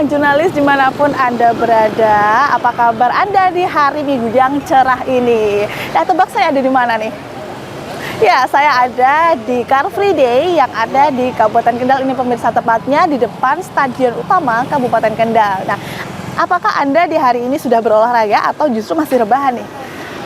sang jurnalis dimanapun Anda berada. Apa kabar Anda di hari Minggu yang cerah ini? Ya, tebak saya ada di mana nih? Ya, saya ada di Car Free Day yang ada di Kabupaten Kendal ini pemirsa, tepatnya di depan Stadion Utama Kabupaten Kendal. Nah, apakah Anda di hari ini sudah berolahraga atau justru masih rebahan nih?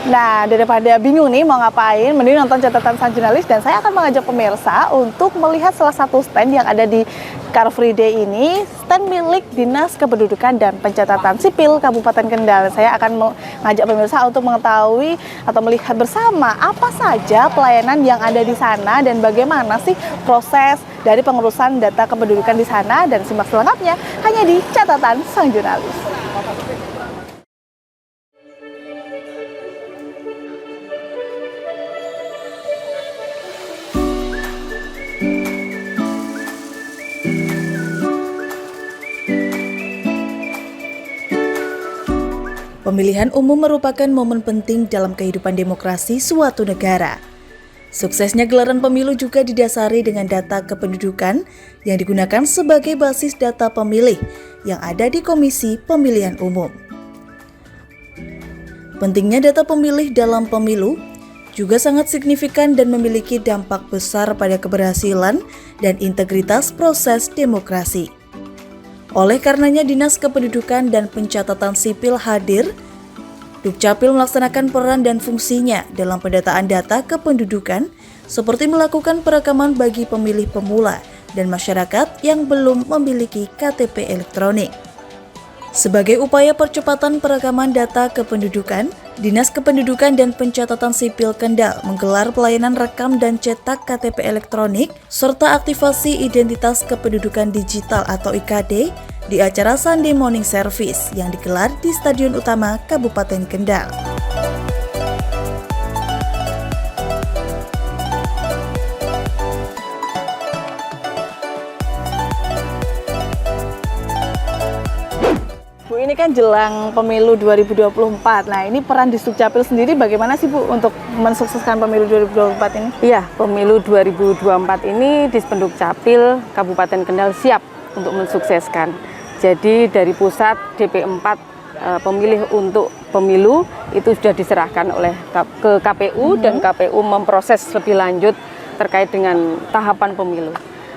Nah, daripada bingung nih mau ngapain, mending nonton catatan sang jurnalis, dan saya akan mengajak pemirsa untuk melihat salah satu stand yang ada di Car Free Day ini, stand milik Dinas Kependudukan dan Pencatatan Sipil Kabupaten Kendal. Saya akan mengajak pemirsa untuk mengetahui atau melihat bersama apa saja pelayanan yang ada di sana dan bagaimana sih proses dari pengurusan data kependudukan di sana, dan simak selengkapnya hanya di catatan sang jurnalis. Pemilihan umum merupakan momen penting dalam kehidupan demokrasi suatu negara. Suksesnya gelaran pemilu juga didasari dengan data kependudukan yang digunakan sebagai basis data pemilih yang ada di Komisi Pemilihan Umum. Pentingnya data pemilih dalam pemilu juga sangat signifikan dan memiliki dampak besar pada keberhasilan dan integritas proses demokrasi. Oleh karenanya, Dinas Kependudukan dan Pencatatan Sipil hadir. Dukcapil melaksanakan peran dan fungsinya dalam pendataan data kependudukan, seperti melakukan perekaman bagi pemilih pemula dan masyarakat yang belum memiliki KTP elektronik. Sebagai upaya percepatan perekaman data kependudukan, Dinas Kependudukan dan Pencatatan Sipil Kendal menggelar pelayanan rekam dan cetak KTP elektronik serta aktivasi identitas kependudukan digital atau IKD di acara Sunday Morning Service yang digelar di Stadion Utama Kabupaten Kendal. Bu, ini kan jelang pemilu 2024. Nah, ini peran di Dukcapil sendiri bagaimana sih, Bu, untuk mensukseskan pemilu 2024 ini? Iya, pemilu 2024 ini Dispenduk Capil Kabupaten Kendal siap untuk mensukseskan. Jadi dari pusat DP4 pemilih untuk pemilu itu sudah diserahkan oleh ke KPU dan KPU memproses lebih lanjut terkait dengan tahapan pemilu.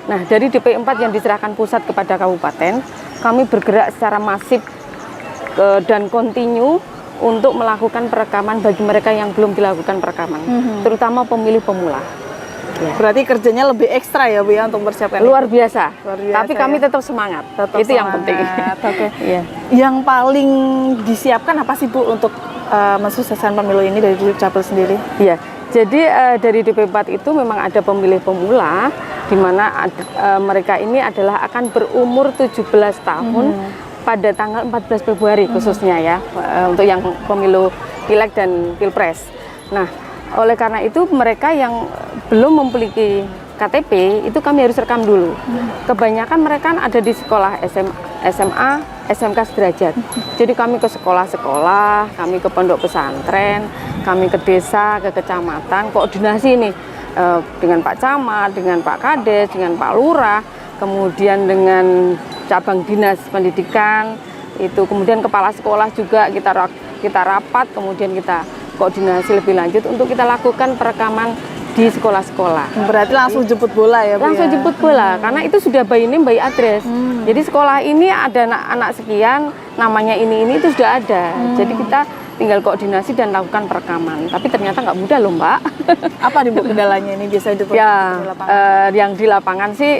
Nah, dari DP4 yang diserahkan pusat kepada kabupaten, kami bergerak secara masif dan kontinu untuk melakukan perekaman bagi mereka yang belum dilakukan perekaman, terutama pemilih pemula. Ya. Berarti kerjanya lebih ekstra ya, Bu, ya, untuk mempersiapkan luar biasa. Tapi kami ya, tetap semangat. Tetap itu semangat. Yang penting. Oke. Iya. Yang paling disiapkan apa sih, Bu, untuk mensukseskan pemilu ini dari Dukcapil sendiri? Iya. Jadi dari DP4 itu memang ada pemilih pemula di mana mereka ini adalah akan berumur 17 tahun pada tanggal 14 Februari khususnya ya, untuk yang pemilu Pileg dan Pilpres. Nah, oleh karena itu mereka yang belum memiliki KTP itu kami harus rekam dulu. Kebanyakan mereka ada di sekolah SMA, SMK sederajat. Jadi kami ke sekolah-sekolah, kami ke pondok pesantren, kami ke desa, ke kecamatan, koordinasi nih dengan Pak Camat, dengan Pak Kades, dengan Pak Lurah, kemudian dengan cabang dinas pendidikan, itu kemudian kepala sekolah juga kita rapat, kemudian kita koordinasi lebih lanjut untuk kita lakukan perekaman di sekolah-sekolah. Berarti langsung jemput bola ya, Bu? Langsung ya? jemput bola, karena itu sudah by name by address. Jadi sekolah ini ada anak sekian, namanya ini itu sudah ada. Jadi kita tinggal koordinasi dan lakukan perekaman. Tapi ternyata nggak mudah loh, Mbak. Apa nih, Bu, kendalanya ini biasanya di lapangan? Yang di lapangan sih,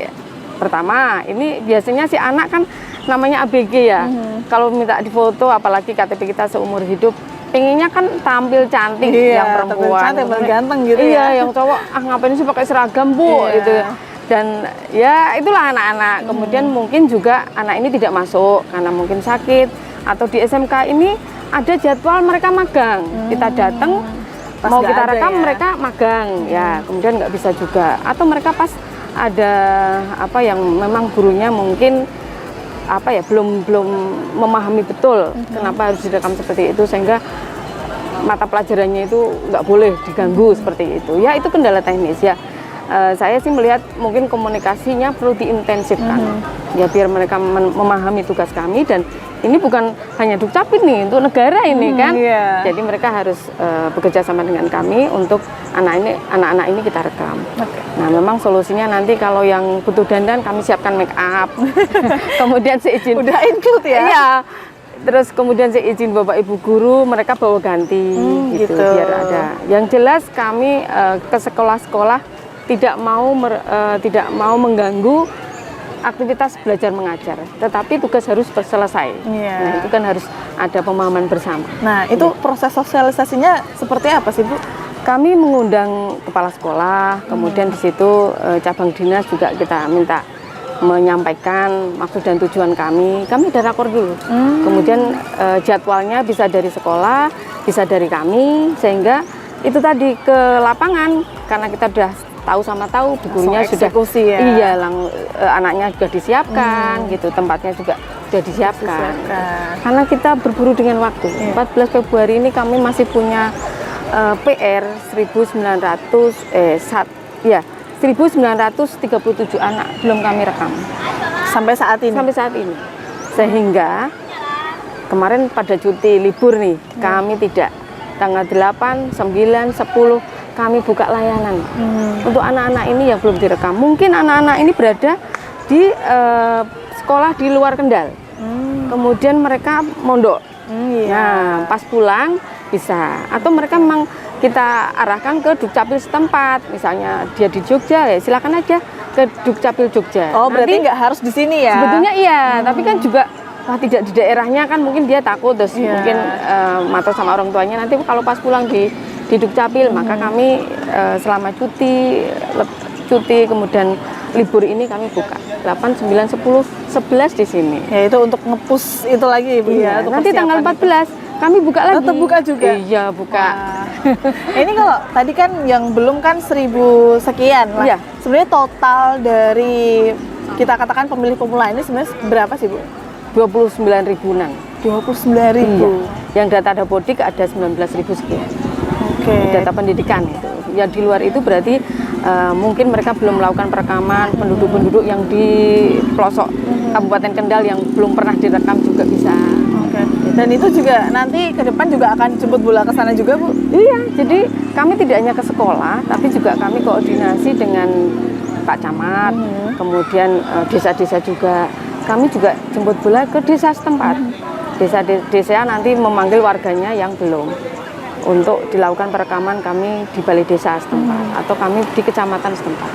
pertama ini biasanya si anak kan namanya ABG ya. Kalau minta difoto, apalagi KTP kita seumur hidup, pengennya kan tampil cantik, yang perempuan cantik, ganteng gitu ya. ya. Yang cowok ngapain sih pakai seragam, Bu, gitu. Dan ya itulah anak-anak. Kemudian mungkin juga anak ini tidak masuk karena mungkin sakit, atau di SMK ini ada jadwal mereka magang. Kita datang mau kita rekam, mereka magang ya, kemudian nggak bisa juga. Atau mereka pas ada apa yang memang gurunya mungkin apa ya belum memahami betul kenapa harus direkam seperti itu, sehingga mata pelajarannya itu nggak boleh diganggu seperti itu. Ya itu kendala teknis ya. saya sih melihat mungkin komunikasinya perlu diintensifkan. Ya biar mereka memahami tugas kami, dan ini bukan hanya Dukcapil nih, untuk negara ini kan. Iya. Jadi mereka harus bekerja sama dengan kami untuk anak-anak ini kita rekam. Nah, memang solusinya nanti kalau yang butuh dandan kami siapkan make up. Kemudian seizin Udah include ya? Iya. Terus kemudian saya izin Bapak Ibu guru, mereka bawa ganti gitu biar ada. Yang jelas kami ke sekolah-sekolah tidak mau mengganggu aktivitas belajar mengajar, tetapi tugas harus selesai. Iya. Nah, itu kan harus ada pemahaman bersama. Nah, itu proses sosialisasinya seperti apa sih, Bu? Kami mengundang kepala sekolah, kemudian di situ cabang dinas juga kita minta menyampaikan maksud dan tujuan kami ada rakor dulu. Kemudian jadwalnya bisa dari sekolah, bisa dari kami, sehingga itu tadi ke lapangan karena kita sudah tahu sama tahu, gurunya sudah eksekusi ya. Iya, anaknya juga disiapkan gitu, tempatnya juga sudah disiapkan. Karena kita berburu dengan waktu. 14 Februari ini kami masih punya PR 1937 anak belum kami rekam Sampai saat ini? sampai saat ini. Sehingga kemarin pada cuti libur nih, kami tidak, tanggal 8, 9, 10 kami buka layanan untuk anak-anak ini yang belum direkam. Mungkin anak-anak ini berada di sekolah di luar Kendal, kemudian mereka mondok. Nah, pas pulang bisa, atau mereka memang kita arahkan ke Dukcapil setempat, misalnya dia di Jogja, ya silakan aja ke Dukcapil Jogja. Oh, berarti nggak harus di sini ya? Sebetulnya iya, tapi kan juga tidak di daerahnya kan, mungkin dia takut, terus mungkin matau sama orang tuanya. Nanti kalau pas pulang di Dukcapil, maka kami selama cuti kemudian libur ini kami buka 8, 9, 10, 11 di sini. Ya itu untuk nge-push itu lagi, Bu ya. Untuk Nanti tanggal 14 kami buka lagi. Tetap buka juga? Iya, buka. Ini kalau tadi kan yang belum kan 1.000 sekian. Nah, Iya. sebenarnya total dari kita katakan pemilih pemula ini sebenarnya berapa sih, Bu? 29 ribuan. 29.000. Yang data Dapodik ada 19.000 sekian. Oke. Data pendidikan itu. Yang di luar itu berarti mungkin mereka belum melakukan perekaman penduduk-penduduk yang di pelosok Kabupaten Kendal yang belum pernah direkam juga bisa. Oke. Dan itu juga nanti ke depan juga akan jemput bola ke sana juga, Bu? Iya, jadi kami tidak hanya ke sekolah, tapi juga kami koordinasi dengan Pak Camat, kemudian desa-desa juga. Kami juga jemput bola ke desa setempat. Desa nanti memanggil warganya yang belum, untuk dilakukan perekaman kami di balai desa setempat atau kami di kecamatan setempat.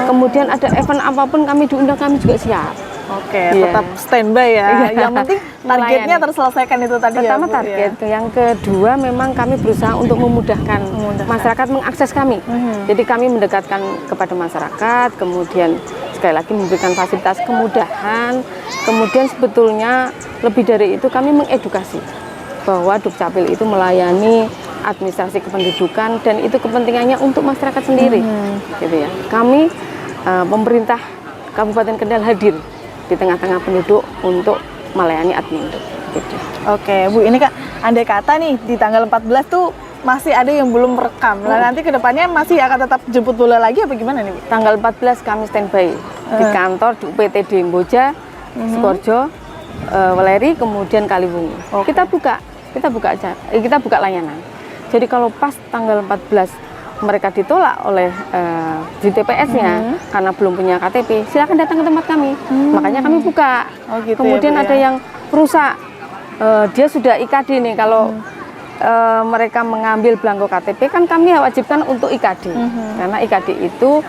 Kemudian ada event apapun kami diundang, kami juga siap. Oke, tetap standby ya. Iya. Yang penting targetnya terselesaikan itu tadi. Pertama ya, Bu, target, ya. yang kedua memang kami berusaha untuk memudahkan masyarakat mengakses kami. Jadi kami mendekatkan kepada masyarakat, kemudian sekali lagi memberikan fasilitas kemudahan, kemudian sebetulnya lebih dari itu kami mengedukasi bahwa Dukcapil itu melayani administrasi kependudukan dan itu kepentingannya untuk masyarakat sendiri, gitu ya. Kami pemerintah Kabupaten Kendal hadir di tengah-tengah penduduk untuk melayani admin. Gitu. Oke, Bu, ini kan andai kata nih di tanggal 14 tuh masih ada yang belum merekam. Nah, nanti kedepannya masih akan tetap jemput bola lagi apa gimana nih, Bu? Tanggal 14 kami standby di kantor di UPTD Mboja, Sukoharjo, Weleri, kemudian Kaliwungu. Kita buka aja, kita buka layanan. Jadi kalau pas tanggal 14 mereka ditolak oleh di TPS-nya karena belum punya KTP, silakan datang ke tempat kami. Makanya kami buka. Gitu kemudian ya, Bu, ada yang rusak, dia sudah IKD nih. Kalau mereka mengambil belangko KTP kan kami wajibkan untuk IKD, karena IKD itu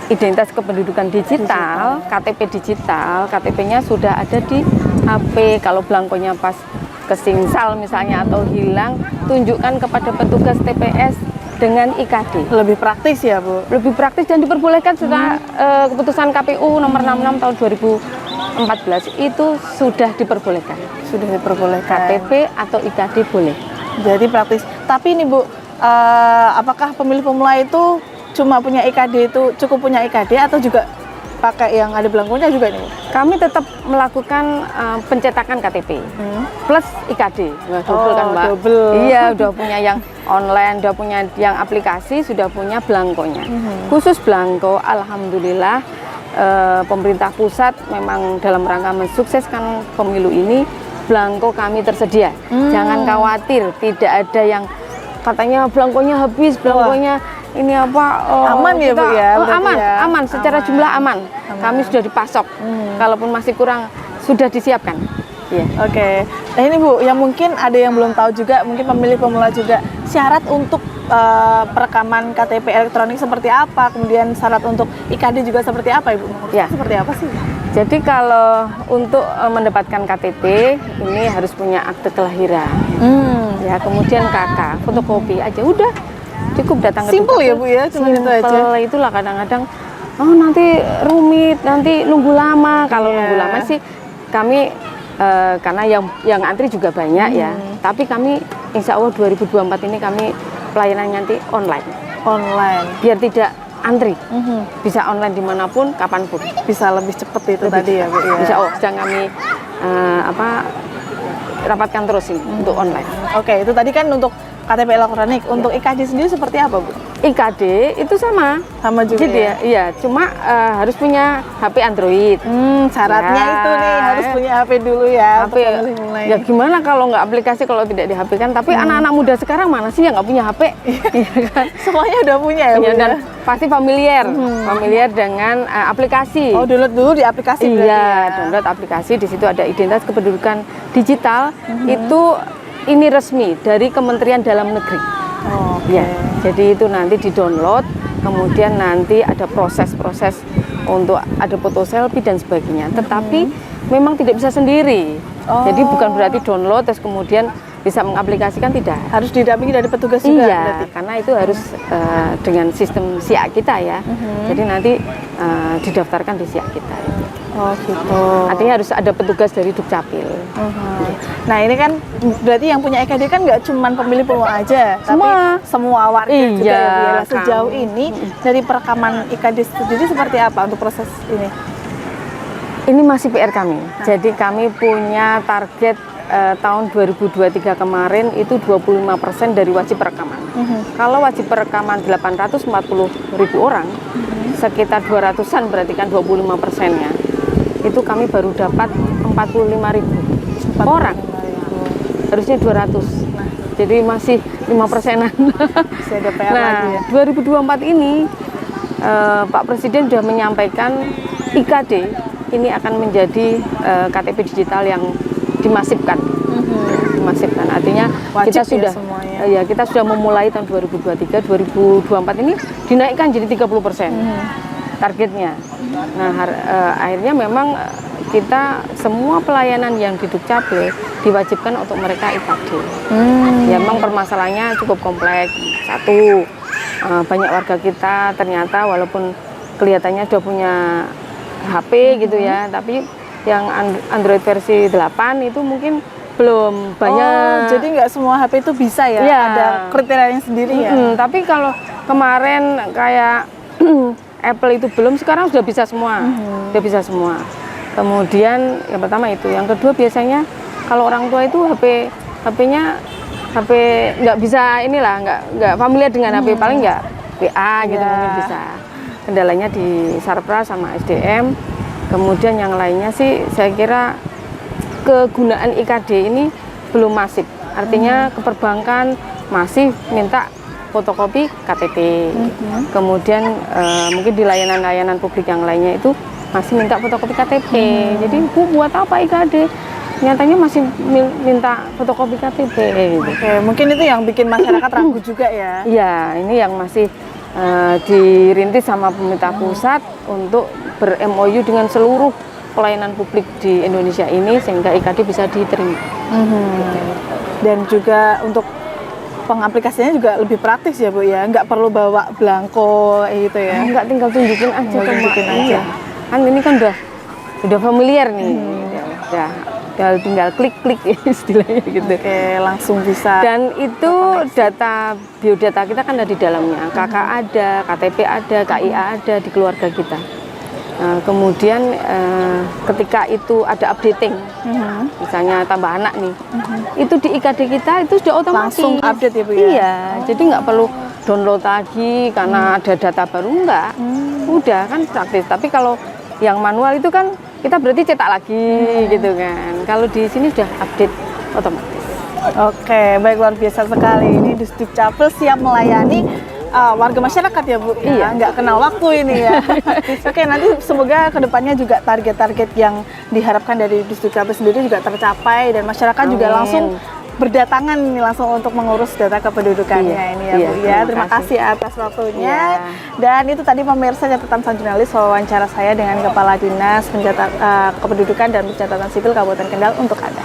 identitas kependudukan digital, KTP digital, KTP-nya sudah ada di HP. Kalau belangkonya pas kesingsal misalnya atau hilang, tunjukkan kepada petugas TPS dengan IKD. Lebih praktis ya, Bu? Lebih praktis dan diperbolehkan setelah keputusan KPU nomor 66 tahun 2014 itu sudah diperbolehkan. Sudah diperbolehkan. KTP atau IKD boleh. Jadi praktis. Tapi ini, Bu, apakah pemilih pemula itu cuma punya IKD itu cukup punya IKD atau juga pakai yang ada belangkonya juga nih? Kami tetap melakukan pencetakan KTP plus IKD. Wah, double kan Mbak? Double. Iya, udah punya yang online, udah punya yang aplikasi, sudah punya belangkonya. Khusus belangko, alhamdulillah pemerintah pusat memang dalam rangka mensukseskan pemilu ini, belangko kami tersedia. Jangan khawatir, tidak ada yang katanya belangkonya habis, belangkonya ini apa? Aman ya Bu ya? Aman, ya? aman. Secara jumlah aman. Kami sudah dipasok. Kalaupun masih kurang, sudah disiapkan. Iya. Oke. Nah ini Bu, yang mungkin ada yang belum tahu juga, mungkin pemilih pemula juga, syarat untuk perekaman KTP elektronik seperti apa, kemudian syarat untuk IKD juga seperti apa Ibu? Ya. Seperti apa sih? Jadi kalau untuk mendapatkan KTP ini harus punya akte kelahiran. Ya, kemudian KK, fotokopi aja udah cukup datang ke Simple ya Bu ya, cuma itu aja. Simple, itulah kadang-kadang nanti rumit, nanti nunggu lama. Kalau nunggu lama sih kami karena yang antri juga banyak ya. Tapi kami insya Allah 2024 ini kami pelayanan nanti online. Online. Biar tidak antri. Bisa online dimanapun, kapanpun. Bisa lebih cepat itu tadi ya Bu ya. Insya Allah sedang kami rapatkan terus ini untuk online. Oke, itu tadi kan untuk KTP elektronik. Untuk IKD sendiri seperti apa Bu? IKD itu sama. Sama juga Jadi ya? Iya, cuma harus punya HP Android. Syaratnya Ya. itu nih harus punya HP dulu ya. HP untuk pemilih mulai. ya gimana kalau nggak aplikasi kalau tidak di HP kan? Tapi anak-anak muda sekarang mana sih yang nggak punya HP? Iya kan? Semuanya udah punya ya Bu Iya, ya? dan pasti familiar dengan aplikasi. Oh, download dulu di aplikasi berarti Iya, ya? download aplikasi, di situ ada identitas kependudukan digital. Itu ini resmi dari Kementerian Dalam Negeri. Oh, Ya, jadi itu nanti di-download, kemudian nanti ada proses-proses untuk ada foto selfie dan sebagainya. Tetapi memang tidak bisa sendiri. Jadi bukan berarti download terus kemudian bisa mengaplikasikan, tidak. harus didampingi dari petugas juga Iya, berarti? karena itu harus dengan sistem SIA kita ya. Jadi nanti didaftarkan di SIA kita. Oh gitu. Artinya harus ada petugas dari Dukcapil. Nah ini kan berarti yang punya IKD kan nggak cuma pemilih pemula aja, Semua. tapi semua warga juga Iya, ya Bu ya. Nah, sejauh kamu. ini dari perekaman IKD sendiri seperti apa untuk proses ini? Ini masih PR kami. Jadi kami punya target tahun 2023 kemarin itu 25% dari wajib perekaman. Kalau wajib perekaman 840.000 orang, sekitar 200-an berarti kan 25%-nya. Itu kami baru dapat 45.000 orang. Harusnya 200. Jadi masih 5%-an. Masih ada PR lagi ya? 2024 ini Pak Presiden sudah menyampaikan IKD ini akan menjadi KTP digital yang dimasifkan. Dimasifkan artinya Wajib kita ya sudah semuanya. kita sudah memulai tahun 2023, 2024 ini dinaikkan jadi 30% targetnya. Nah, akhirnya memang kita semua pelayanan yang di Dukcapil diwajibkan untuk mereka IKD. Ya, memang permasalahannya cukup kompleks. Satu, banyak warga kita ternyata walaupun kelihatannya sudah punya HP gitu ya, tapi yang Android versi 8 itu mungkin belum banyak. Oh, jadi nggak semua HP itu bisa ya? Ya. Ada kriterianya sendiri ya? Tapi kalau kemarin kayak Apple itu belum, sekarang sudah bisa semua. Sudah bisa semua. Kemudian yang pertama itu, yang kedua biasanya kalau orang tua itu HP-nya nggak bisa inilah, nggak familiar dengan HP, paling ya WA gitu mungkin bisa. Kendalanya di Sarpra sama SDM. Kemudian yang lainnya sih saya kira kegunaan IKD ini belum masif. Artinya ke perbankan masih minta fotokopi KTP. Kemudian mungkin di layanan-layanan publik yang lainnya itu masih minta fotokopi KTP. Jadi Bu buat apa IKD? Nyatanya masih minta fotokopi KTP. Gitu. Oke, mungkin itu yang bikin masyarakat ragu juga ya? Iya, ini yang masih dirintis sama pemerintah pusat untuk ber-MOU dengan seluruh pelayanan publik di Indonesia ini sehingga IKD bisa diterima. Dan juga untuk pengaplikasiannya juga lebih praktis ya Bu ya, nggak perlu bawa belangko gitu ya? Enggak, tinggal tunjukin aja Tinggal ke tunjukin Mbak. aja. Iya. Kan ini kan udah familiar nih. Ya, tinggal klik-klik istilahnya gitu. Oke, langsung bisa. Dan itu data biodata kita kan ada di dalamnya. KK ada, KTP ada, KIA ada di keluarga kita. Kemudian ketika itu ada updating, misalnya tambah anak nih, itu di IKD kita itu sudah otomatis Langsung update ya Bu ya? Iya, jadi nggak perlu download lagi karena ada data baru, enggak. Udah kan praktis. Tapi kalau yang manual itu kan kita berarti cetak lagi gitu kan. Kalau di sini sudah update otomatis. Oke, baik, luar biasa sekali. Ini Disdukcapil siap melayani warga masyarakat ya Bu? Iya. Nggak kenal waktu ini ya. Oke, nanti semoga kedepannya juga target-target yang diharapkan dari Disdukcapil sendiri juga tercapai dan masyarakat juga Amin. langsung berdatangan nih langsung untuk mengurus data kependudukannya ini ya Bu ya. Terima kasih atas waktunya. Dan itu tadi pemirsa catatan sang jurnalis wawancara saya dengan Kepala Dinas Kependudukan dan Pencatatan Sipil Kabupaten Kendal untuk Anda.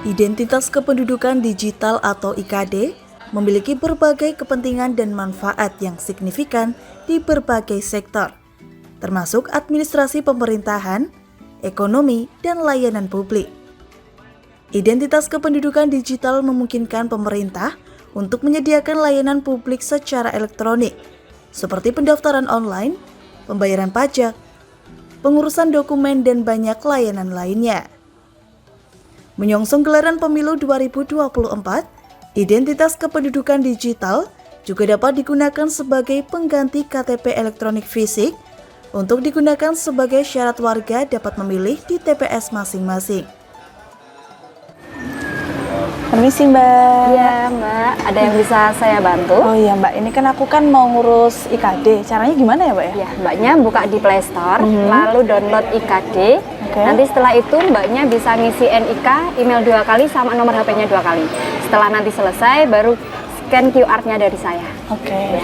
Identitas kependudukan digital atau IKD memiliki berbagai kepentingan dan manfaat yang signifikan di berbagai sektor, termasuk administrasi pemerintahan, ekonomi, dan layanan publik. Identitas kependudukan digital memungkinkan pemerintah untuk menyediakan layanan publik secara elektronik, seperti pendaftaran online, pembayaran pajak, pengurusan dokumen, dan banyak layanan lainnya. Menyongsong gelaran pemilu 2024, identitas kependudukan digital juga dapat digunakan sebagai pengganti KTP elektronik fisik untuk digunakan sebagai syarat warga dapat memilih di TPS masing-masing. Permisi Mbak. Iya Mbak, ada yang bisa saya bantu? Oh iya Mbak, ini kan aku kan mau ngurus IKD. Caranya gimana ya Mbak ya? Ya, Mbaknya buka di Play Store, lalu download IKD. Nanti setelah itu Mbaknya bisa ngisi NIK, email 2 kali sama nomor HP-nya 2 kali. Setelah nanti selesai, baru scan QR-nya dari saya. Oke.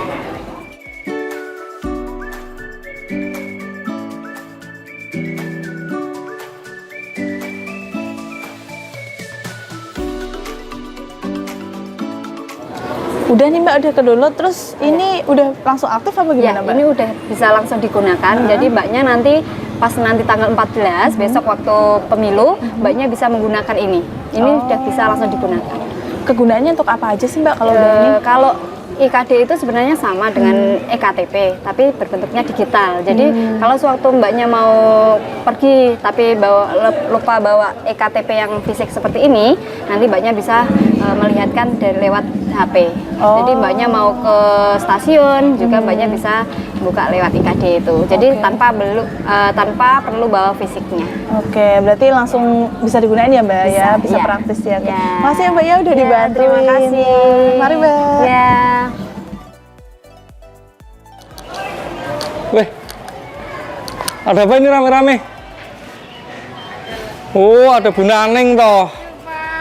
Udah nih Mbak, udah ke-download, terus ini udah langsung aktif apa Ya, gimana Mbak? ini udah bisa langsung digunakan. Jadi Mbaknya nanti pas nanti tanggal 14 besok waktu pemilu, Mbaknya bisa menggunakan ini. Ini udah bisa langsung digunakan. Kegunaannya untuk apa aja sih Mbak kalau udah ini? Kalau IKD itu sebenarnya sama dengan EKTP, tapi berbentuknya digital. Jadi kalau sewaktu Mbaknya mau pergi tapi lupa bawa EKTP yang fisik seperti ini, nanti Mbaknya bisa melihatkan dari lewat HP. Jadi Mbaknya mau ke stasiun juga Mbaknya bisa buka lewat IKD itu. Jadi tanpa perlu bawa fisiknya. Oke, berarti langsung bisa digunakan ya Mbak ya, bisa iya. praktis ya. Iya. Makasih ya Mbak ya udah Iya, dibantu. terima kasih. Mari Mbak. Ya. Weh, ada apa ini rame-rame? Oh, ada Bu Naneng toh.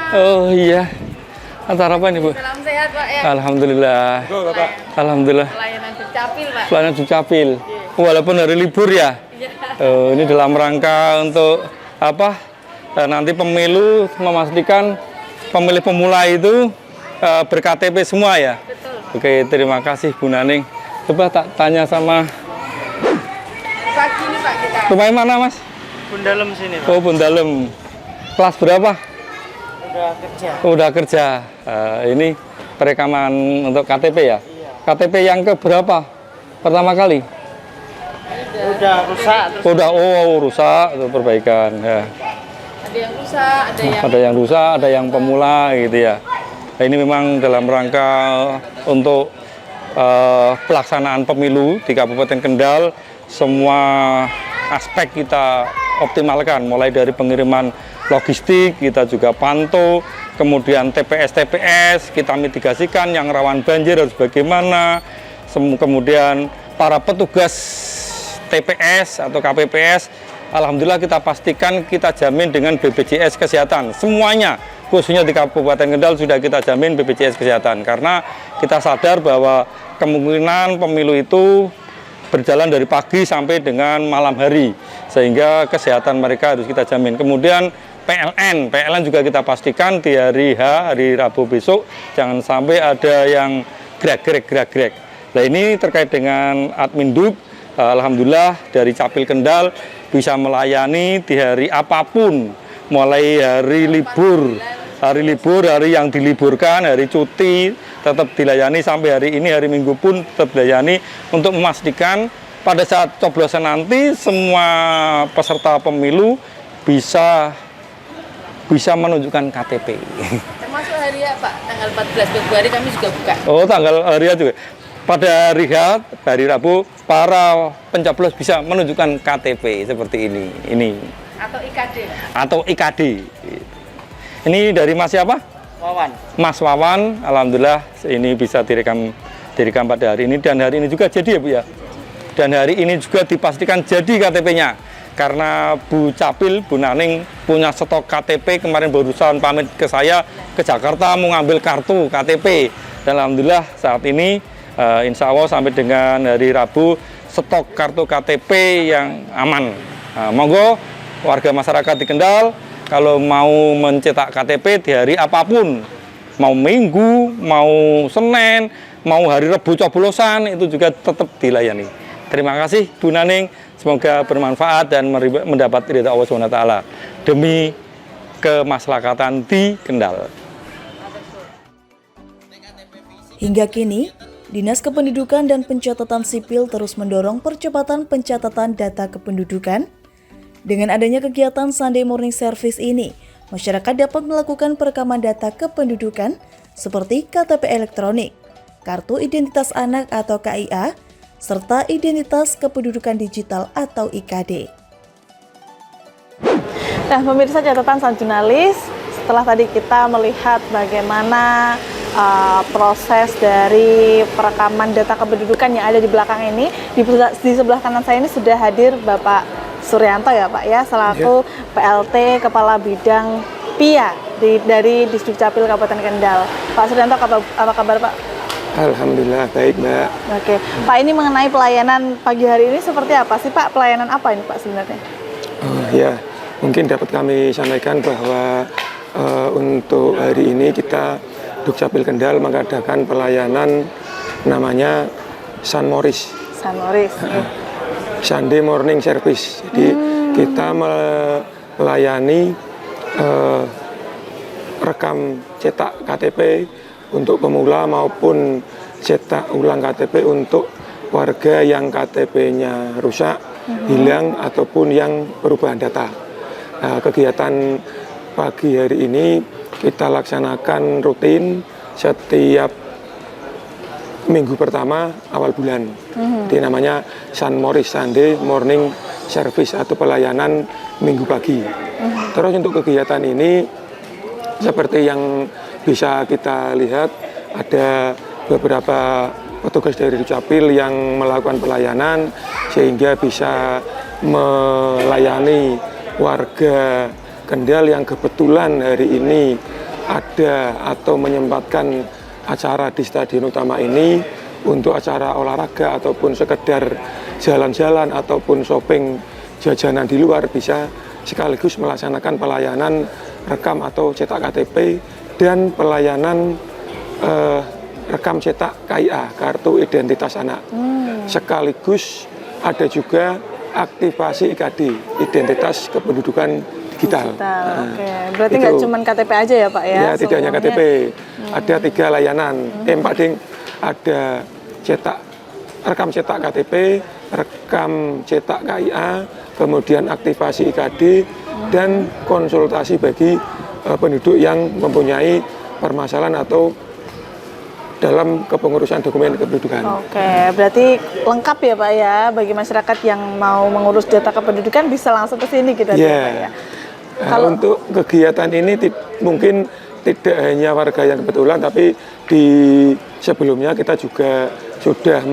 Oh iya. Acara apa ini Bu? Salam sehat Pak ya. Alhamdulillah. Alhamdulillah. Pelayanan Dukcapil Pak. Pelayanan Dukcapil. Walaupun hari libur ya. Oh, ini dalam rangka untuk apa? Nanti pemilu, memastikan pemilih pemula itu ber-KTP semua ya. Betul. Oke, terima kasih Bu Naneng. Coba tak tanya sama Pagi nih Pak kita. rumahnya mana Mas? Bundalem sini, Pak. Oh, Bundalem. Kelas berapa? Udah kerja. Udah kerja. Ini perekaman untuk KTP ya? Iya. KTP yang ke berapa? Pertama kali? Udah rusak terus. Udah, rusak, itu perbaikan. Ya. Ada yang rusak, Ada yang rusak, ada yang pemula gitu ya. Nah, ini memang dalam rangka untuk pelaksanaan pemilu di Kabupaten Kendal, semua aspek kita optimalkan, mulai dari pengiriman logistik, kita juga pantau, kemudian TPS kita mitigasikan, yang rawan banjir harus bagaimana, kemudian para petugas TPS atau KPPS, alhamdulillah kita pastikan kita jamin dengan BPJS Kesehatan, semuanya, khususnya di Kabupaten Kendal sudah kita jamin BPJS Kesehatan, karena kita sadar bahwa kemungkinan pemilu itu berjalan dari pagi sampai dengan malam hari, sehingga kesehatan mereka harus kita jamin. Kemudian PLN juga kita pastikan di hari Rabu besok jangan sampai ada yang gerak-gerak. Nah, ini terkait dengan Adminduk, alhamdulillah dari Capil Kendal bisa melayani di hari apapun, mulai hari libur hari libur, hari yang diliburkan, hari cuti tetap dilayani sampai hari ini, hari Minggu pun tetap dilayani untuk memastikan pada saat coblosan nanti semua peserta pemilu bisa menunjukkan KTP. Termasuk hari ya Pak, tanggal 14 Februari kami juga buka. Oh, tanggal hari juga. Pada hari Rabu, para pencoblos bisa menunjukkan KTP seperti ini. Atau IKD. Atau IKD. Ini dari Mas siapa? Wawan. Mas Wawan, alhamdulillah ini bisa direkam pada hari ini, dan hari ini juga jadi ya Bu ya. Dan hari ini juga dipastikan jadi KTP-nya. Karena Bu Capil, Bu Naning punya stok KTP, kemarin barusan pamit ke saya ke Jakarta mau ngambil kartu KTP. Dan alhamdulillah saat ini insya Allah sampai dengan hari Rabu stok kartu KTP yang aman. Monggo warga masyarakat di Kendal kalau mau mencetak KTP di hari apapun, mau Minggu, mau Senin, mau hari Rabu coblosan, itu juga tetap dilayani. Terima kasih Bu Naning, semoga bermanfaat dan mendapat ridha Allah SWT demi kemaslahatan di Kendal. Hingga kini, Dinas Kependudukan dan Pencatatan Sipil terus mendorong percepatan pencatatan data kependudukan. Dengan adanya kegiatan Sunday Morning Service ini, masyarakat dapat melakukan perekaman data kependudukan seperti KTP elektronik, Kartu Identitas Anak atau KIA, serta Identitas Kependudukan Digital atau IKD. Nah, pemirsa catatan sang jurnalis, setelah tadi kita melihat bagaimana proses dari perekaman data kependudukan yang ada di belakang ini, di sebelah kanan saya ini sudah hadir Bapak Suryanto ya Pak ya, selaku PLT Kepala Bidang PIA dari Disduk Capil Kabupaten Kendal. Pak Suryanto, apa kabar Pak? Alhamdulillah baik Mbak. Oke, Pak, ini mengenai pelayanan pagi hari ini seperti apa sih Pak? Pelayanan apa ini Pak sebenarnya? Ya, mungkin dapat kami sampaikan bahwa untuk hari ini kita Dukcapil Kendal mengadakan pelayanan namanya San Moris. San Moris. Sunday Morning Service. Jadi kita melayani rekam cetak KTP untuk pemula maupun cetak ulang KTP untuk warga yang KTP-nya rusak, hilang ataupun yang perubahan data. Nah, kegiatan pagi hari ini kita laksanakan rutin setiap minggu pertama awal bulan. Jadi namanya San Moris Sunday Morning Service atau pelayanan minggu pagi. Terus untuk kegiatan ini seperti yang bisa kita lihat ada beberapa petugas dari Dukcapil yang melakukan pelayanan sehingga bisa melayani warga Kendal yang kebetulan hari ini ada atau menyempatkan acara di stadion utama ini untuk acara olahraga ataupun sekedar jalan-jalan ataupun shopping jajanan di luar bisa sekaligus melaksanakan pelayanan rekam atau cetak KTP dan pelayanan rekam cetak KIA, Kartu Identitas Anak. Sekaligus ada juga aktivasi IKD, Identitas Kependudukan Digital. Oke, berarti nggak cuma KTP aja ya Pak ya? Ya, tidak hanya KTP. Ada 3 layanan. Pak Ding, ada rekam cetak KTP, rekam cetak KIA, kemudian aktivasi IKD, dan konsultasi bagi penduduk yang mempunyai permasalahan atau dalam kepengurusan dokumen kependudukan. Oke, berarti lengkap ya Pak ya, bagi masyarakat yang mau mengurus data kependudukan bisa langsung ke sini gitu ya Pak ya. Kalau untuk kegiatan ini mungkin tidak hanya warga yang kebetulan, tapi di sebelumnya kita juga sudah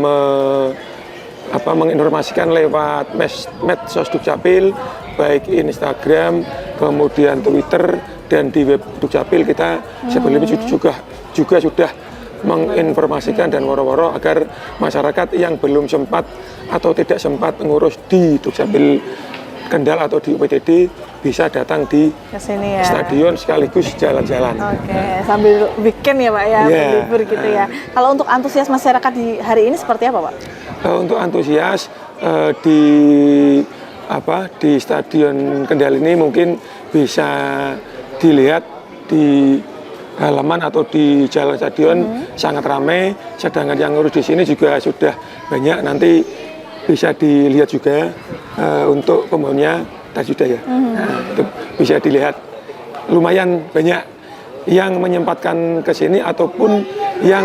menginformasikan lewat medsos Dukcapil, baik Instagram, kemudian Twitter, dan di web Dukcapil kita sebelumnya juga sudah menginformasikan dan woro-woro agar masyarakat yang belum sempat atau tidak sempat mengurus di Dukcapil Kendal atau di UPTD bisa datang di kesini ya, stadion sekaligus jalan-jalan. Oke, sambil weekend ya Pak ya, libur gitu ya. Kalau untuk antusias masyarakat di hari ini seperti apa Pak? Untuk antusias di stadion Kendal ini mungkin bisa dilihat di halaman atau di jalan stadion sangat ramai, sedangkan yang ngurus di sini juga sudah banyak. Nanti bisa dilihat juga untuk pembangunnya tadi sudah ya. Nah, itu bisa dilihat lumayan banyak yang menyempatkan ke sini ataupun yang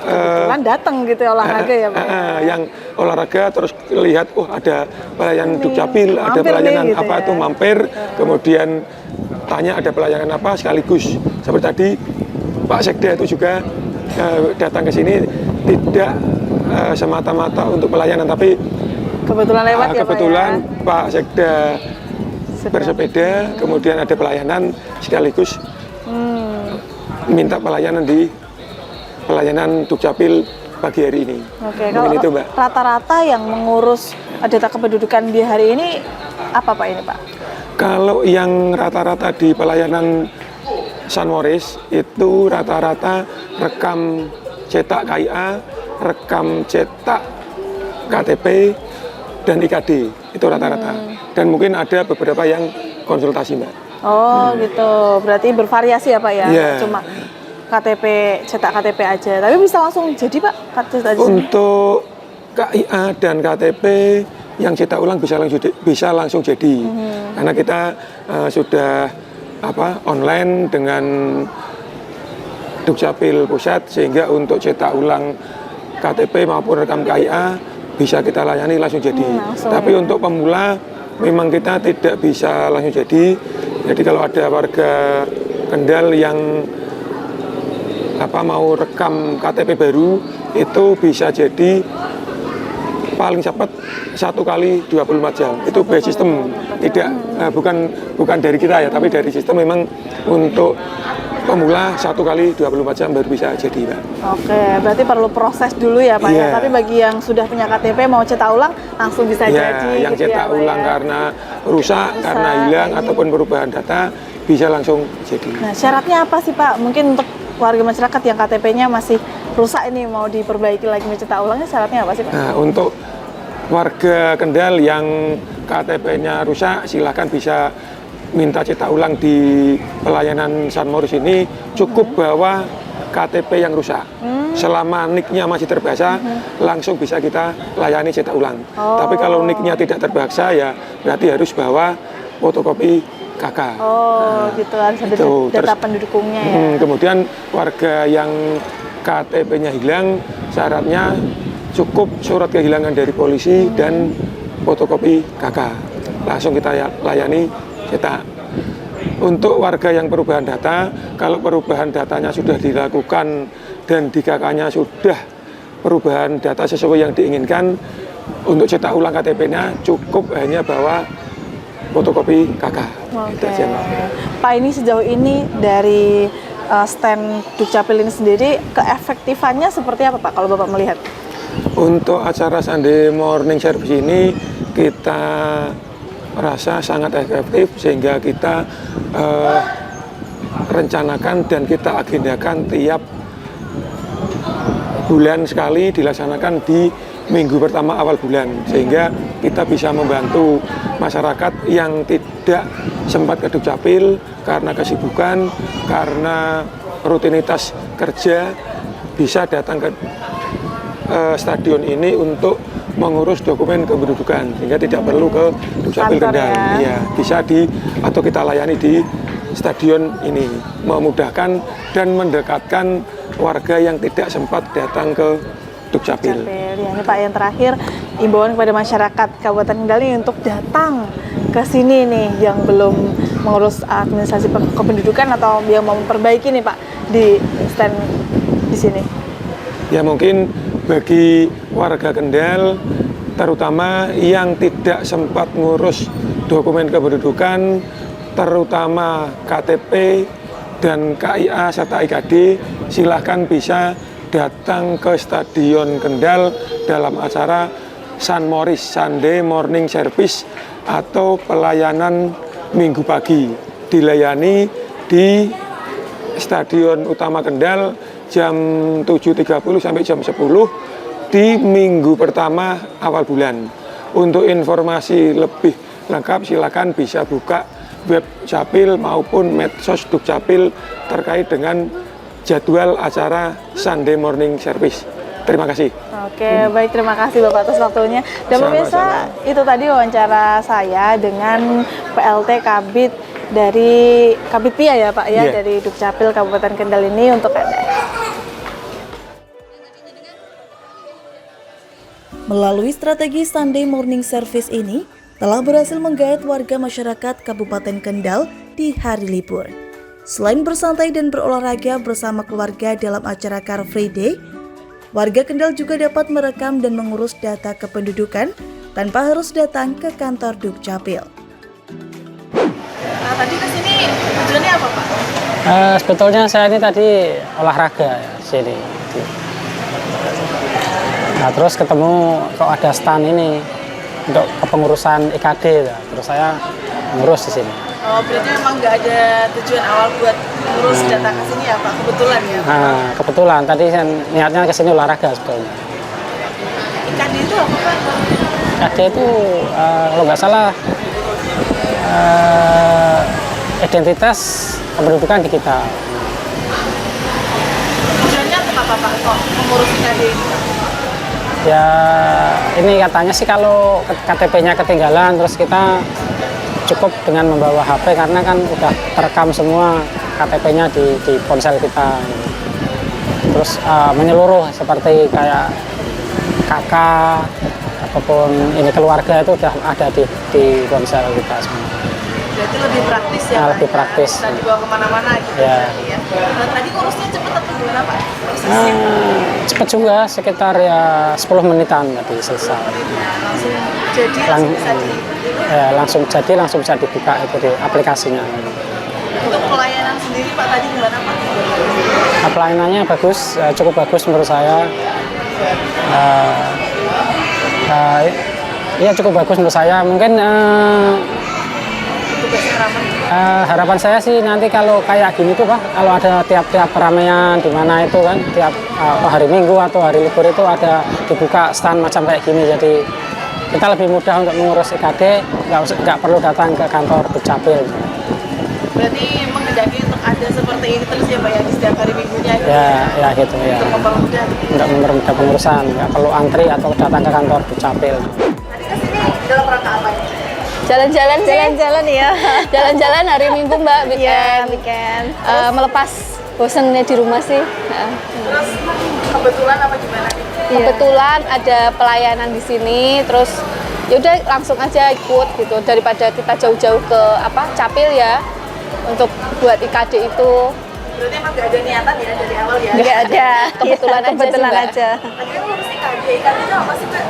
Kebetulan datang gitu ya olahraga ya Pak. yang olahraga terus lihat ada pelayanan Dukcapil, ada mampir pelayanan nih, gitu apa ya. itu mampir, kemudian tanya ada pelayanan apa sekaligus seperti tadi Pak Sekda itu juga datang ke sini tidak semata-mata untuk pelayanan, tapi Kebetulan lewat ya kebetulan Pak ya. Pak Sekda bersepeda, kemudian ada pelayanan sekaligus minta pelayanan di pelayanan Dukcapil pagi hari ini. Oke, Mungkin kalau itu Mbak. rata-rata yang mengurus data kependudukan di hari ini apa Pak ini Pak? Kalau yang rata-rata di pelayanan San Moris itu rata-rata rekam cetak KIA, rekam cetak KTP, dan IKD, itu rata-rata. Dan mungkin ada beberapa yang konsultasi Mbak. Oh gitu, berarti bervariasi ya Pak ya? Iya. Cuma KTP, cetak KTP aja, tapi bisa langsung jadi Pak? Cetak aja. Untuk KIA dan KTP yang cetak ulang bisa langsung jadi, karena kita sudah online dengan Dukcapil Pusat, sehingga untuk cetak ulang KTP maupun rekam KIA bisa kita layani langsung jadi. Tapi untuk pemula memang kita tidak bisa langsung jadi. Jadi kalau ada warga Kendal yang mau rekam KTP baru, itu bisa jadi paling cepat 1 kali 24 jam. Itu by sistem, tidak bukan dari kita ya, tapi dari sistem memang untuk pemula 1 kali 24 jam baru bisa jadi Pak. Oke, berarti perlu proses dulu ya Pak ya. Iya. Tapi bagi yang sudah punya KTP mau cetak ulang langsung bisa Ya, jadi. yang gitu cetak ya, Pak, ulang ya. karena rusak, karena hilang ataupun perubahan data bisa langsung jadi. Nah, syaratnya apa sih Pak? Mungkin untuk warga masyarakat yang KTP-nya masih rusak ini mau diperbaiki lagi mencetak ulangnya, syaratnya apa sih Pak? Nah, untuk warga Kendal yang KTP-nya rusak, silahkan bisa minta cetak ulang di pelayanan San Moris ini. Cukup bawa KTP yang rusak. Selama NIK-nya masih terbaksa, langsung bisa kita layani cetak ulang. Tapi kalau NIK-nya tidak terbaksa, ya berarti harus bawa fotokopi KK. Oh, gitu harus ada itu. data Terus, pendukungnya ya. kemudian warga yang KTP-nya hilang, syaratnya cukup surat kehilangan dari polisi dan fotokopi KK. Langsung kita layani cetak. Untuk warga yang perubahan data, kalau perubahan datanya sudah dilakukan dan di KK-nya sudah perubahan data sesuai yang diinginkan, untuk cetak ulang KTP-nya cukup hanya bawa fotokopi KK. Itu aja, Mbak. Pak, ini sejauh ini dari stand Dukcapil ini sendiri keefektifannya seperti apa Pak kalau Bapak melihat? Untuk acara Sunday Morning Service ini kita rasa sangat efektif, sehingga kita rencanakan dan kita agendakan tiap bulan sekali dilaksanakan di minggu pertama awal bulan, sehingga kita bisa membantu masyarakat yang tidak sempat ke Dukcapil karena kesibukan, karena rutinitas kerja, bisa datang ke stadion ini untuk mengurus dokumen kependudukan, sehingga tidak perlu ke Dukcapil Kendal. Ya, bisa atau kita layani di stadion ini, memudahkan dan mendekatkan warga yang tidak sempat datang ke Dukcapil. Ya, ini Pak, yang terakhir imbauan kepada masyarakat Kabupaten Kendal ini untuk datang ke sini nih yang belum mengurus administrasi kependudukan atau yang mau memperbaiki nih Pak di stand di sini. Ya, mungkin bagi warga Kendal terutama yang tidak sempat ngurus dokumen kependudukan, terutama KTP dan KIA serta IKD, silahkan bisa datang ke Stadion Kendal dalam acara San Moris Sunday Morning Service atau pelayanan minggu pagi. Dilayani di Stadion Utama Kendal jam 7.30 sampai jam 10 di minggu pertama awal bulan. Untuk informasi lebih lengkap silakan bisa buka web Capil maupun medsos Dukcapil terkait dengan jadwal acara Sunday Morning Service. Terima kasih. Oke, baik, terima kasih Bapak atas waktunya. Dan pemirsa, itu tadi wawancara saya dengan PLT Kabid dari Kabid Pia ya Pak ya, dari Dukcapil Kabupaten Kendal ini untuk Anda. Melalui strategi Sunday Morning Service ini, telah berhasil menggait warga masyarakat Kabupaten Kendal di hari libur. Selain bersantai dan berolahraga bersama keluarga dalam acara Car Free Day, warga Kendal juga dapat merekam dan mengurus data kependudukan tanpa harus datang ke kantor Dukcapil. Nah, tadi kesini tujuannya apa Pak? Sebetulnya saya ini tadi olahraga ya, sini. Nah, terus ketemu kok ada stand ini untuk kepengurusan IKD, ya. Terus saya ngurus di sini. Oh, berarti memang nggak ada tujuan awal buat ngurus data ke sini ya Pak? Kebetulan ya? Nah, kebetulan tadi saya niatnya ke sini olahraga sebetulnya. IKD itu apa Pak? IKD itu kalau nggak salah identitas kependudukan digital. Tujuannya untuk apa Pak kok mengurus IKD ini Pak? Ya ini katanya sih kalau KTP-nya ketinggalan terus kita cukup dengan membawa HP karena kan udah terekam semua KTP-nya di ponsel kita. Terus menyeluruh seperti kayak kakak ataupun ini keluarga itu udah ada di ponsel kita semua. Berarti lebih praktis ya? Nah, lebih praktis. Dan dibawa kemana-mana gitu Ya. ya. Nah, tadi ngurusnya cepet atau gimana Pak? Cepat juga, sekitar ya 10 menitan tadi selesai. Langsung jadi langsung bisa di Langsung jadi, langsung bisa dibuka itu di aplikasinya. Untuk pelayanan sendiri Pak tadi gimana Pak? Nah, pelayanannya bagus, cukup bagus menurut saya. Iya cukup bagus menurut saya. Mungkin harapan saya sih nanti kalau kayak gini tuh Pak, kalau ada tiap-tiap keramaian di mana itu kan, tiap hari Minggu atau hari libur itu ada dibuka stand macam kayak gini, jadi kita lebih mudah untuk mengurus IKD, nggak perlu datang ke kantor Dukcapil. Berarti menghendaki untuk ada seperti ini terus ya Pak ya di setiap hari Minggunya gitu Ya gitu ya. Untuk mempermudah Untuk mempermudah pengurusan, nggak perlu antri atau datang ke kantor Dukcapil. Tadi kesini dalam rangka apa ya? Jalan-jalan sih. Jalan-jalan ya. Jalan-jalan hari Minggu Mbak, weekend. melepas bosannya di rumah sih. Terus kebetulan apa gimana nih? Kebetulan ada pelayanan di sini, terus yaudah langsung aja ikut gitu daripada kita jauh-jauh ke Capil ya untuk buat IKD itu. Berarti emang gak ada niatan ya dari awal ya? Nggak ada, kebetulan aja sih, Mbak. Tadi kan ngurus IKD itu apa sih Mbak?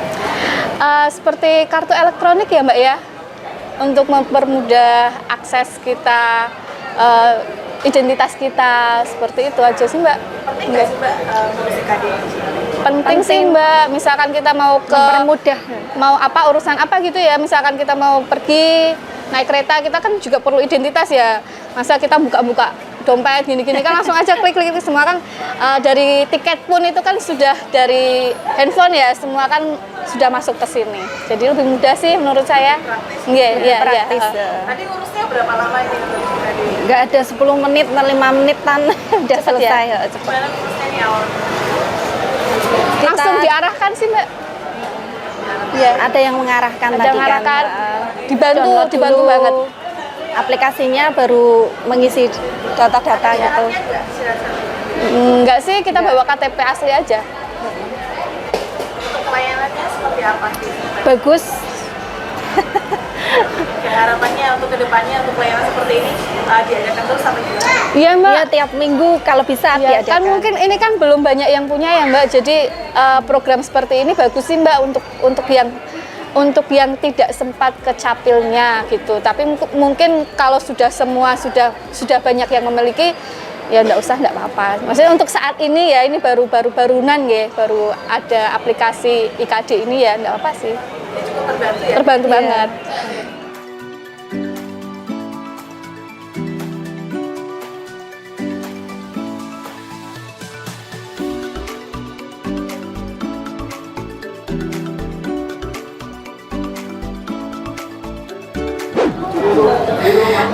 Seperti kartu elektronik ya Mbak ya, untuk mempermudah akses kita, identitas kita, seperti itu aja sih Mbak. Penting nggak sih Mbak ngurus IKD ini? Penting sih Mbak, misalkan kita mau urusan apa gitu ya, misalkan kita mau pergi naik kereta, kita kan juga perlu identitas ya, masa kita buka-buka dompet gini-gini kan langsung aja klik semua kan, dari tiket pun itu kan sudah dari handphone ya, semua kan sudah masuk ke sini, jadi lebih mudah sih menurut saya. Iya. Tadi ngurusnya berapa lama ini untuk IKD? Nggak ada 10 menit, 5 menitan udah selesai ya. Gimana ngurusnya nih awal? Langsung diarahkan sih Mbak. Ya, Ada yang mengarahkan ada tadi mengarahkan, kan. dibantu banget. Aplikasinya baru mengisi data-data gitu. Enggak sih, kita bawa KTP asli aja. Untuk pelayanannya seperti apa sih? Bagus. Harapannya untuk kedepannya untuk pelayanan seperti ini diadakan terus sampai gimana? Iya Mbak. Ya tiap minggu kalau bisa Ya, diadakan. kan mungkin ini kan belum banyak yang punya ya Mbak, jadi program seperti ini bagus sih Mbak untuk yang tidak sempat ke Capilnya gitu. Tapi mungkin kalau sudah banyak yang memiliki, ya enggak apa-apa. Maksudnya untuk saat ini ya, ini barunan ya, baru ada aplikasi IKD ini ya, enggak apa sih. Ya, cukup terbantu ya? Terbantu banget.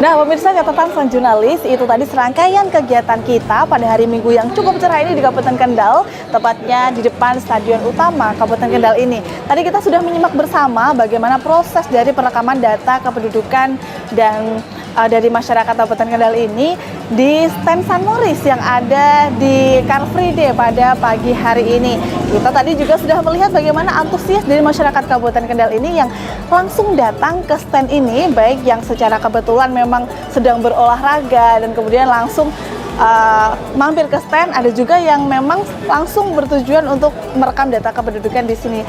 Nah, pemirsa, catatan sang jurnalis, itu tadi serangkaian kegiatan kita pada hari Minggu yang cukup cerah ini di Kabupaten Kendal, tepatnya di depan Stadion Utama Kabupaten Kendal ini. Tadi kita sudah menyimak bersama bagaimana proses dari perekaman data kependudukan dan dari masyarakat Kabupaten Kendal ini di stand San Moris yang ada di Car Free Day pada pagi hari ini. Kita tadi juga sudah melihat bagaimana antusias dari masyarakat Kabupaten Kendal ini yang langsung datang ke stand ini, baik yang secara kebetulan memang sedang berolahraga dan kemudian langsung mampir ke stand, ada juga yang memang langsung bertujuan untuk merekam data kependudukan di sini.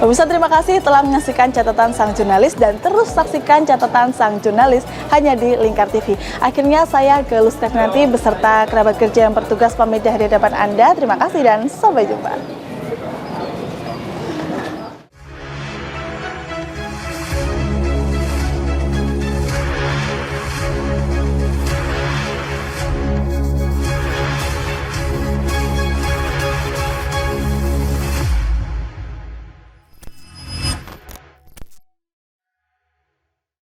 Pemirsa, terima kasih telah menyaksikan catatan sang jurnalis dan terus saksikan catatan sang jurnalis hanya di Lingkar TV. Akhirnya saya Gelus Stefanti beserta kerabat kerja yang bertugas pamit dari hadapan Anda. Terima kasih dan sampai jumpa.